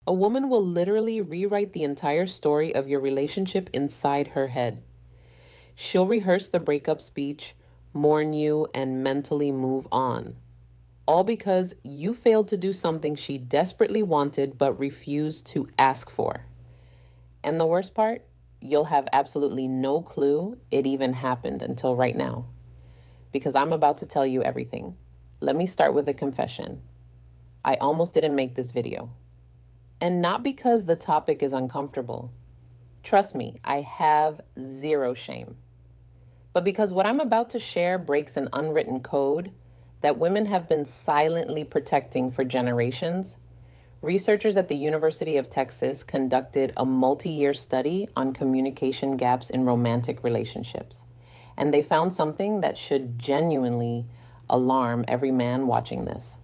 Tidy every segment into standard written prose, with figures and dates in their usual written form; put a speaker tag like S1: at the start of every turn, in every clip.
S1: A woman will literally rewrite the entire story of your relationship inside her head. She'll rehearse the breakup speech, mourn you, and mentally move on. All because you failed to do something she desperately wanted but refused to ask for. And the worst part, you'll have absolutely no clue it even happened until right now. Because I'm about to tell you everything. Let me start with a confession. I almost didn't make this video. And not because the topic is uncomfortable. Trust me, I have zero shame. But because what I'm about to share breaks an unwritten code that women have been silently protecting for generations, researchers at the University of Texas conducted a multi-year study on communication gaps in romantic relationships. And they found something that should genuinely alarm every man watching this.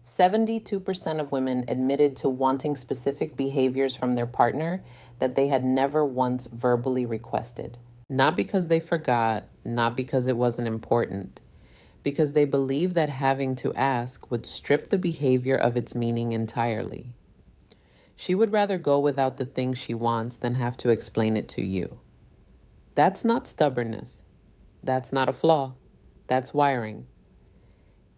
S1: 72% of women admitted to wanting specific behaviors from their partner that they had never once verbally requested. Not because they forgot, not because it wasn't important, because they believe that having to ask would strip the behavior of its meaning entirely. She would rather go without the thing she wants than have to explain it to you. That's not stubbornness. That's not a flaw. That's wiring.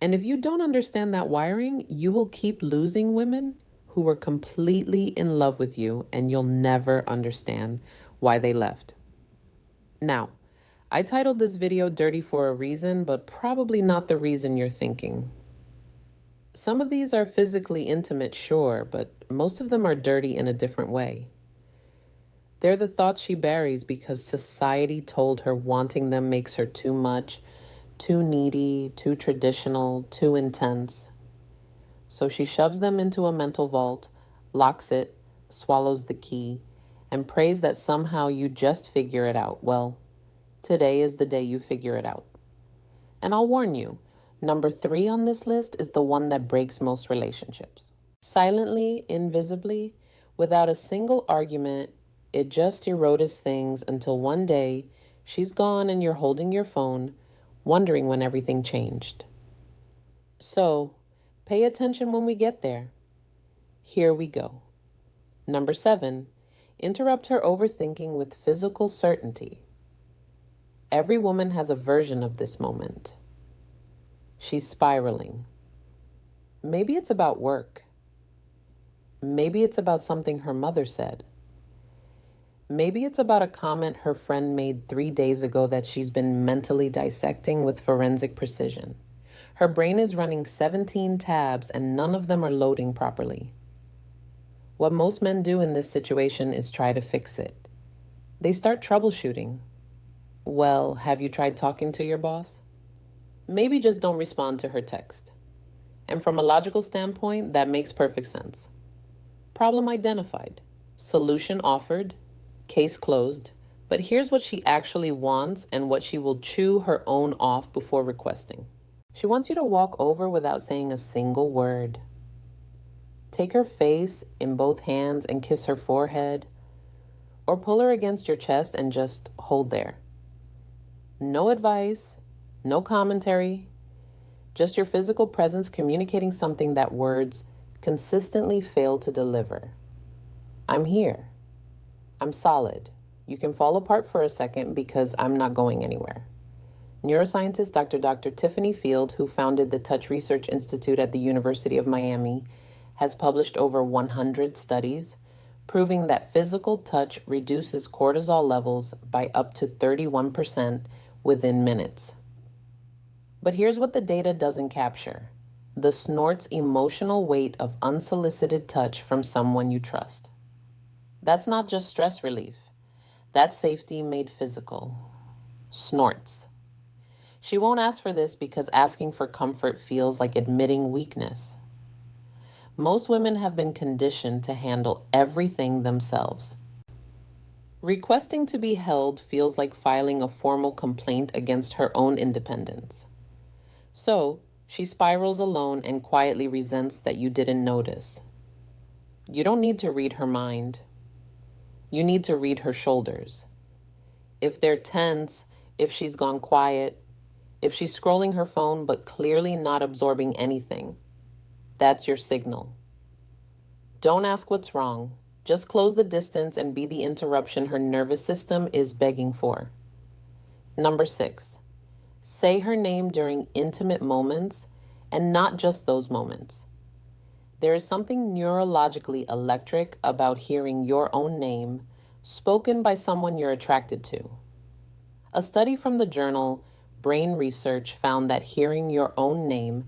S1: And if you don't understand that wiring, you will keep losing women who were completely in love with you, and you'll never understand why they left. Now, I titled this video Dirty for a reason, but probably not the reason you're thinking. Some of these are physically intimate, sure, but most of them are dirty in a different way. They're the thoughts she buries because society told her wanting them makes her too much, too needy, too traditional, too intense. So she shoves them into a mental vault, locks it, swallows the key, and prays that somehow you just figure it out. Well, today is the day you figure it out. And I'll warn you, number 3 on this list is the one that breaks most relationships. Silently, invisibly, without a single argument, it just erodes things until one day she's gone and you're holding your phone, wondering when everything changed. So, pay attention when we get there. Here we go. Number 7, interrupt her overthinking with physical certainty. Every woman has a version of this moment. She's spiraling. Maybe it's about work. Maybe it's about something her mother said. Maybe it's about a comment her friend made 3 days ago that she's been mentally dissecting with forensic precision. Her brain is running 17 tabs and none of them are loading properly. What most men do in this situation is try to fix it. They start troubleshooting. Well, have you tried talking to your boss? Maybe just don't respond to her text. And from a logical standpoint, that makes perfect sense. Problem identified. Solution offered. Case closed. But here's what she actually wants and what she will chew her own off before requesting. She wants you to walk over without saying a single word. Take her face in both hands and kiss her forehead, or pull her against your chest and just hold there. No advice, no commentary, just your physical presence communicating something that words consistently fail to deliver. I'm here. I'm solid. You can fall apart for a second because I'm not going anywhere. Neuroscientist Dr. Tiffany Field, who founded the Touch Research Institute at the University of Miami, has published over 100 studies proving that physical touch reduces cortisol levels by up to 31% within minutes. But here's what the data doesn't capture: the snort's emotional weight of unsolicited touch from someone you trust. That's not just stress relief. That's safety made physical. Snorts. She won't ask for this because asking for comfort feels like admitting weakness. Most women have been conditioned to handle everything themselves. Requesting to be held feels like filing a formal complaint against her own independence. So, she spirals alone and quietly resents that you didn't notice. You don't need to read her mind. You need to read her shoulders. If they're tense, if she's gone quiet, if she's scrolling her phone but clearly not absorbing anything, that's your signal. Don't ask what's wrong. Just close the distance and be the interruption her nervous system is begging for. Number 6, say her name during intimate moments and not just those moments. There is something neurologically electric about hearing your own name spoken by someone you're attracted to. A study from the journal Brain Research found that hearing your own name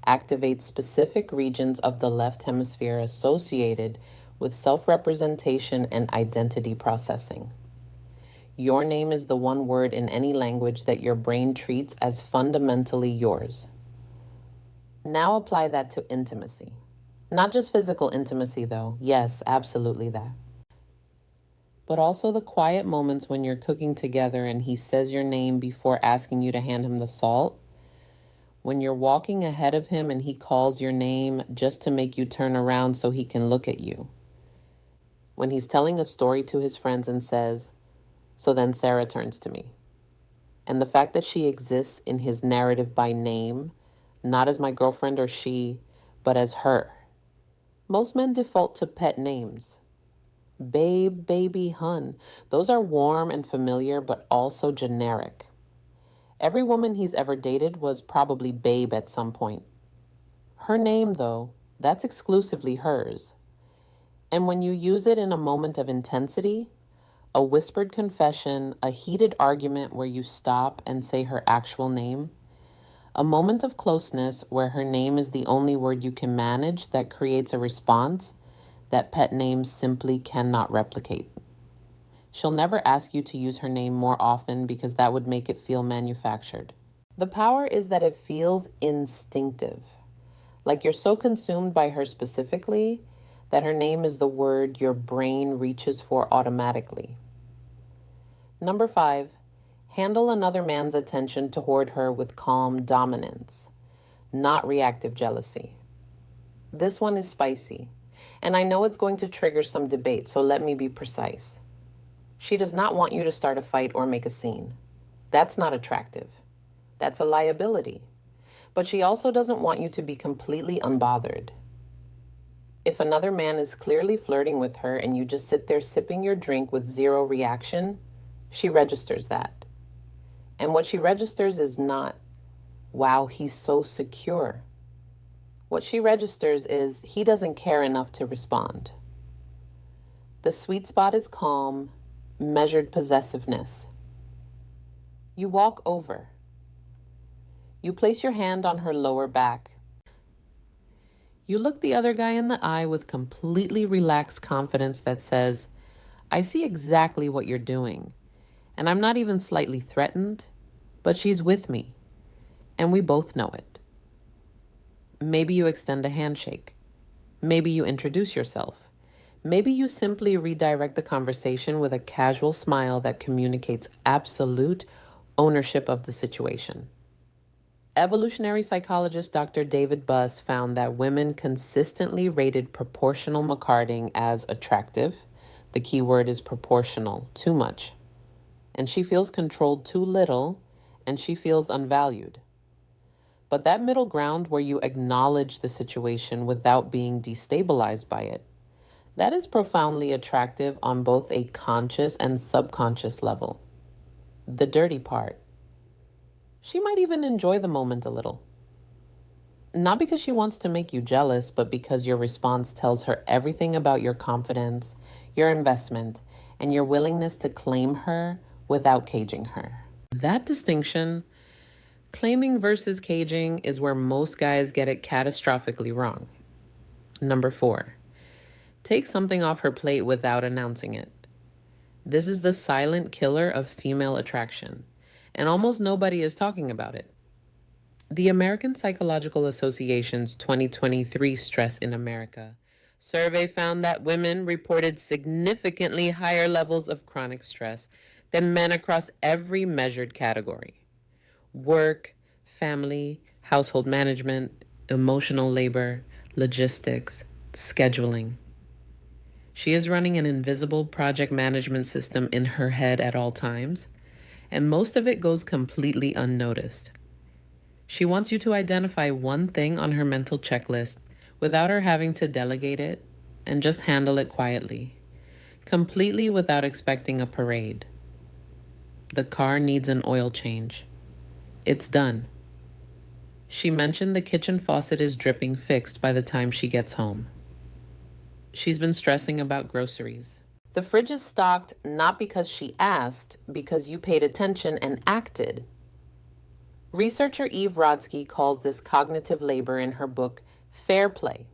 S1: activates specific regions of the left hemisphere associated with self-representation and identity processing. Your name is the one word in any language that your brain treats as fundamentally yours. Now apply that to intimacy. Not just physical intimacy, though. Yes, absolutely that. But also the quiet moments when you're cooking together and he says your name before asking you to hand him the salt. When you're walking ahead of him and he calls your name just to make you turn around so he can look at you. When he's telling a story to his friends and says, "So then Sarah turns to me." And the fact that she exists in his narrative by name, not as my girlfriend or she, but as her. Most men default to pet names. Babe, baby, hun. Those are warm and familiar, but also generic. Every woman he's ever dated was probably babe at some point. Her name, though, that's exclusively hers. And when you use it in a moment of intensity, a whispered confession, a heated argument where you stop and say her actual name, a moment of closeness where her name is the only word you can manage that creates a response that pet names simply cannot replicate. She'll never ask you to use her name more often because that would make it feel manufactured. The power is that it feels instinctive, like you're so consumed by her specifically that her name is the word your brain reaches for automatically. Number 5, handle another man's attention toward her with calm dominance, not reactive jealousy. This one is spicy, and I know it's going to trigger some debate, so let me be precise. She does not want you to start a fight or make a scene. That's not attractive. That's a liability. But she also doesn't want you to be completely unbothered. If another man is clearly flirting with her and you just sit there sipping your drink with zero reaction, she registers that. And what she registers is not, wow, he's so secure. What she registers is, he doesn't care enough to respond. The sweet spot is calm, measured possessiveness. You walk over. You place your hand on her lower back. You look the other guy in the eye with completely relaxed confidence that says, I see exactly what you're doing, and I'm not even slightly threatened, but she's with me, and we both know it. Maybe you extend a handshake. Maybe you introduce yourself. Maybe you simply redirect the conversation with a casual smile that communicates absolute ownership of the situation. Evolutionary psychologist Dr. David Buss found that women consistently rated proportional McCarding as attractive. The key word is proportional, too much. And she feels controlled too little, and she feels unvalued. But that middle ground where you acknowledge the situation without being destabilized by it, that is profoundly attractive on both a conscious and subconscious level. The dirty part. She might even enjoy the moment a little. Not because she wants to make you jealous, but because your response tells her everything about your confidence, your investment, and your willingness to claim her without caging her. That distinction, claiming versus caging, is where most guys get it catastrophically wrong. Number 4, take something off her plate without announcing it. This is the silent killer of female attraction, and almost nobody is talking about it. The American Psychological Association's 2023 Stress in America survey found that women reported significantly higher levels of chronic stress than men across every measured category: work, family, household management, emotional labor, logistics, scheduling. She is running an invisible project management system in her head at all times, and most of it goes completely unnoticed. She wants you to identify one thing on her mental checklist without her having to delegate it, and just handle it quietly, completely without expecting a parade. The car needs an oil change. It's done. She mentioned the kitchen faucet is dripping fixed by the time she gets home. She's been stressing about groceries. The fridge is stocked not because she asked, because you paid attention and acted. Researcher Eve Rodsky calls this cognitive labor in her book, Fair Play.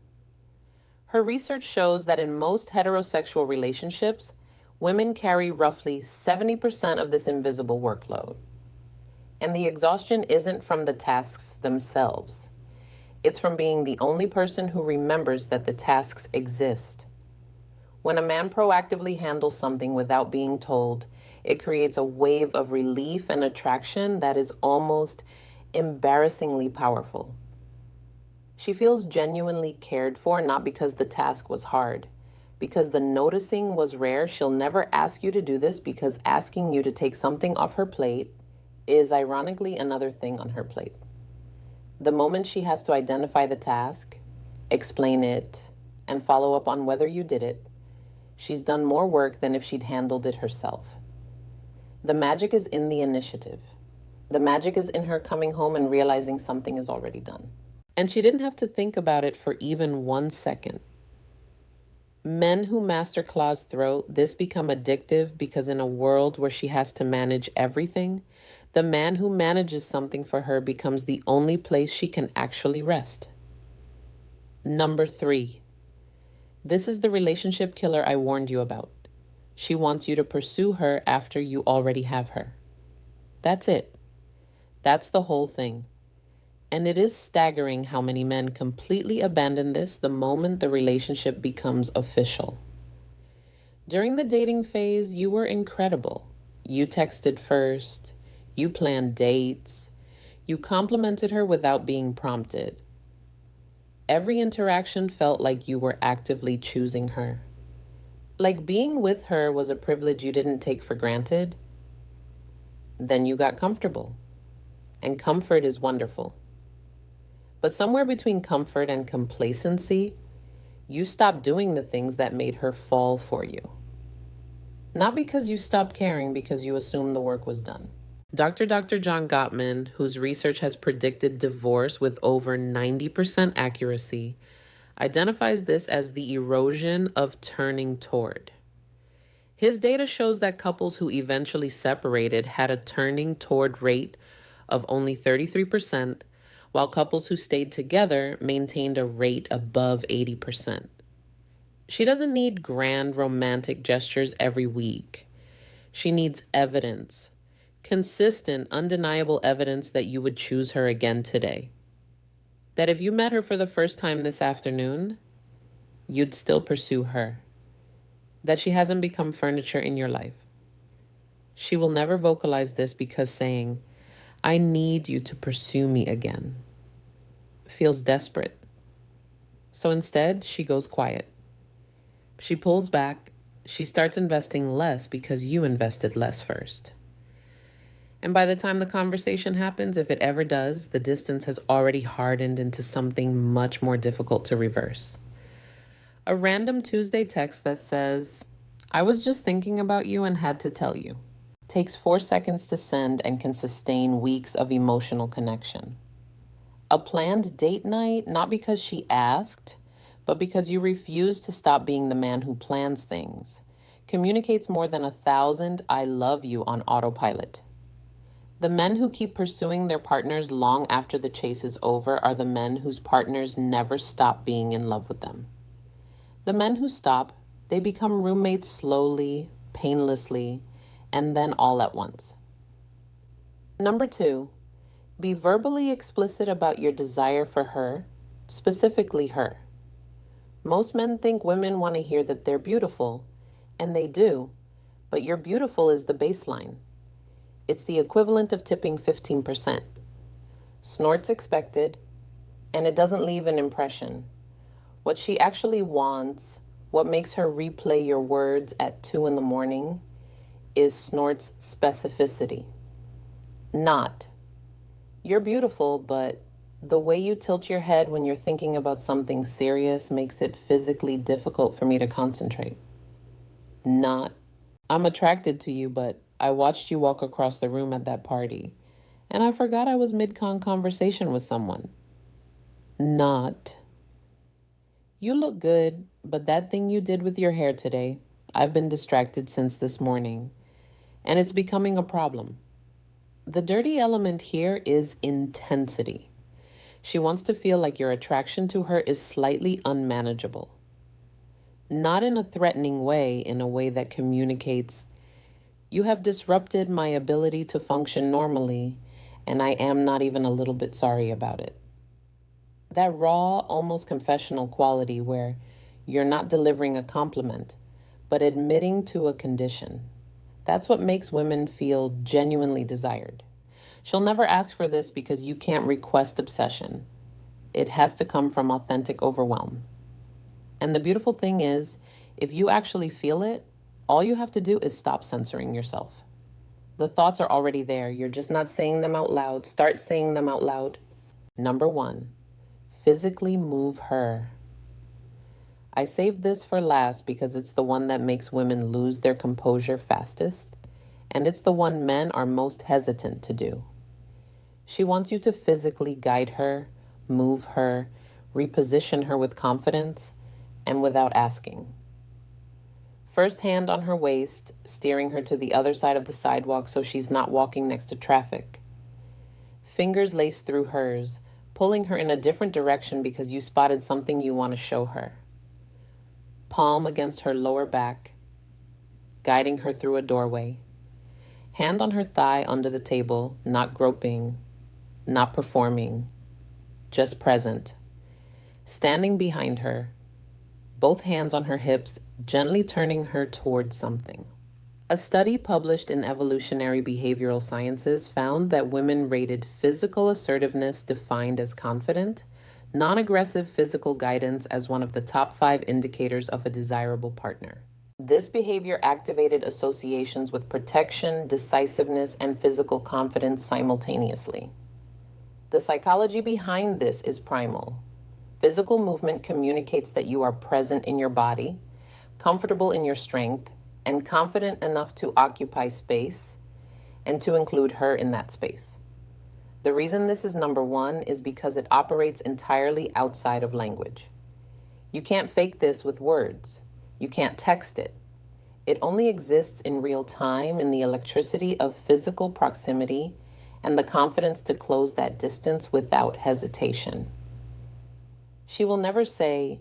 S1: Her research shows that in most heterosexual relationships, women carry roughly 70% of this invisible workload. And the exhaustion isn't from the tasks themselves. It's from being the only person who remembers that the tasks exist. When a man proactively handles something without being told, it creates a wave of relief and attraction that is almost embarrassingly powerful. She feels genuinely cared for, not because the task was hard. Because the noticing was rare, she'll never ask you to do this because asking you to take something off her plate is ironically another thing on her plate. The moment she has to identify the task, explain it, and follow up on whether you did it, she's done more work than if she'd handled it herself. The magic is in the initiative. The magic is in her coming home and realizing something is already done. And she didn't have to think about it for even 1 second. Men who master Claw's throat, this become addictive because in a world where she has to manage everything, the man who manages something for her becomes the only place she can actually rest. Number 3. This is the relationship killer I warned you about. She wants you to pursue her after you already have her. That's it. That's the whole thing. And it is staggering how many men completely abandon this the moment the relationship becomes official. During the dating phase, you were incredible. You texted first. You planned dates. You complimented her without being prompted. Every interaction felt like you were actively choosing her. Like being with her was a privilege you didn't take for granted. Then you got comfortable. And comfort is wonderful. But somewhere between comfort and complacency, you stopped doing the things that made her fall for you. Not because you stopped caring, because you assumed the work was done. Dr. John Gottman, whose research has predicted divorce with over 90% accuracy, identifies this as the erosion of turning toward. His data shows that couples who eventually separated had a turning toward rate of only 33%, while couples who stayed together maintained a rate above 80%. She doesn't need grand romantic gestures every week. She needs evidence, consistent, undeniable evidence that you would choose her again today. That if you met her for the first time this afternoon, you'd still pursue her. That she hasn't become furniture in your life. She will never vocalize this because saying, "I need you to pursue me again," feels desperate. So instead, she goes quiet. She pulls back. She starts investing less because you invested less first. And by the time the conversation happens, if it ever does, the distance has already hardened into something much more difficult to reverse. A random Tuesday text that says, "I was just thinking about you and had to tell you," takes 4 seconds to send and can sustain weeks of emotional connection. A planned date night, not because she asked, but because you refused to stop being the man who plans things, communicates more than 1,000 "I love you" on autopilot. The men who keep pursuing their partners long after the chase is over are the men whose partners never stop being in love with them. The men who stop, they become roommates slowly, painlessly, and then all at once. Number 2, be verbally explicit about your desire for her, specifically her. Most men think women want to hear that they're beautiful, and they do, but your beautiful is the baseline. It's the equivalent of tipping 15%. Snorts expected, and it doesn't leave an impression. What she actually wants, what makes her replay your words at 2 a.m, is Snort's specificity. Not, "You're beautiful, but The way you tilt your head when you're thinking about something serious makes it physically difficult for me to concentrate. Not, I'm attracted to you, but I watched you walk across the room at that party, and I forgot I was mid-con conversation with someone. Not, you look good, but that thing you did with your hair today, I've been distracted since this morning, and it's becoming a problem. The dirty element here is intensity. She wants to feel like your attraction to her is slightly unmanageable. Not in a threatening way, in a way that communicates, you have disrupted my ability to function normally, and I am not even a little bit sorry about it. That raw, almost confessional quality where you're not delivering a compliment, but admitting to a condition. That's what makes women feel genuinely desired. She'll never ask for this because you can't request obsession. It has to come from authentic overwhelm. And the beautiful thing is, if you actually feel it, all you have to do is stop censoring yourself. The thoughts are already there. You're just not saying them out loud. Start saying them out loud. Number 1, physically move her. I saved this for last because it's the one that makes women lose their composure fastest, and it's the one men are most hesitant to do. She wants you to physically guide her, move her, reposition her with confidence, and without asking. First hand on her waist, steering her to the other side of the sidewalk so she's not walking next to traffic. Fingers laced through hers, pulling her in a different direction because you spotted something you want to show her. Palm against her lower back, guiding her through a doorway. Hand on her thigh under the table, not groping, not performing, just present. Standing behind her, both hands on her hips, gently turning her towards something. A study published in Evolutionary Behavioral Sciences found that women rated physical assertiveness defined as confident, non-aggressive physical guidance as one of the top 5 indicators of a desirable partner. This behavior activated associations with protection, decisiveness, and physical confidence simultaneously. The psychology behind this is primal. Physical movement communicates that you are present in your body, comfortable in your strength, and confident enough to occupy space and to include her in that space. The reason this is number 1 is because it operates entirely outside of language. You can't fake this with words. You can't text it. It only exists in real time in the electricity of physical proximity and the confidence to close that distance without hesitation. She will never say,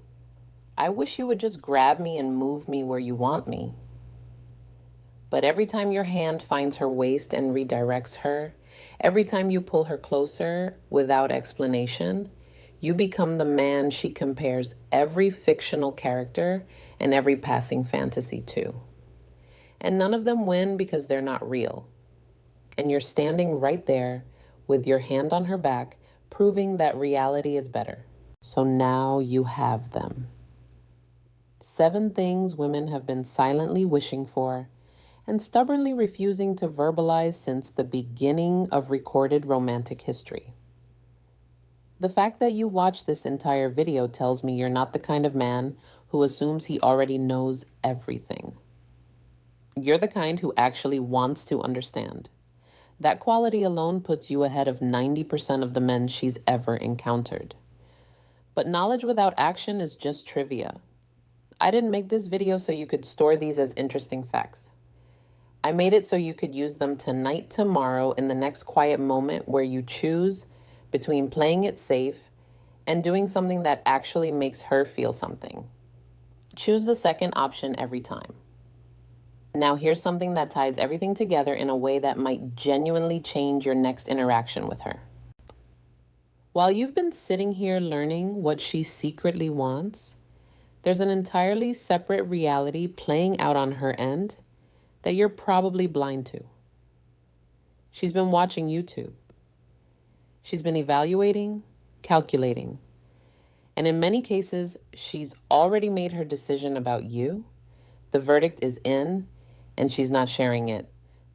S1: I wish you would just grab me and move me where you want me. But every time your hand finds her waist and redirects her, every time you pull her closer without explanation, you become the man she compares every fictional character and every passing fantasy to. And none of them win because they're not real. And you're standing right there with your hand on her back, proving that reality is better. So now you have them. 7 things women have been silently wishing for and stubbornly refusing to verbalize since the beginning of recorded romantic history. The fact that you watch this entire video tells me you're not the kind of man who assumes he already knows everything. You're the kind who actually wants to understand. That quality alone puts you ahead of 90% of the men she's ever encountered. But knowledge without action is just trivia. I didn't make this video so you could store these as interesting facts. I made it so you could use them tonight, tomorrow, in the next quiet moment where you choose between playing it safe and doing something that actually makes her feel something. Choose the second option every time. Now here's something that ties everything together in a way that might genuinely change your next interaction with her. While you've been sitting here learning what she secretly wants, there's an entirely separate reality playing out on her end that you're probably blind to. She's been watching YouTube. She's been evaluating, calculating, and in many cases, she's already made her decision about you. The verdict is in, and she's not sharing it.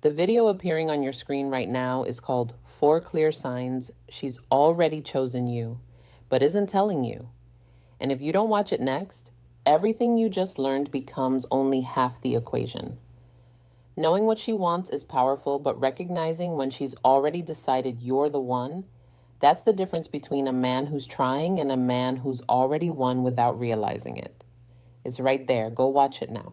S1: The video appearing on your screen right now is called 4 Clear Signs She's Already Chosen You, but isn't telling you. And if you don't watch it next, everything you just learned becomes only half the equation. Knowing what she wants is powerful, but recognizing when she's already decided you're the one, that's the difference between a man who's trying and a man who's already won without realizing it. It's right there. Go watch it now.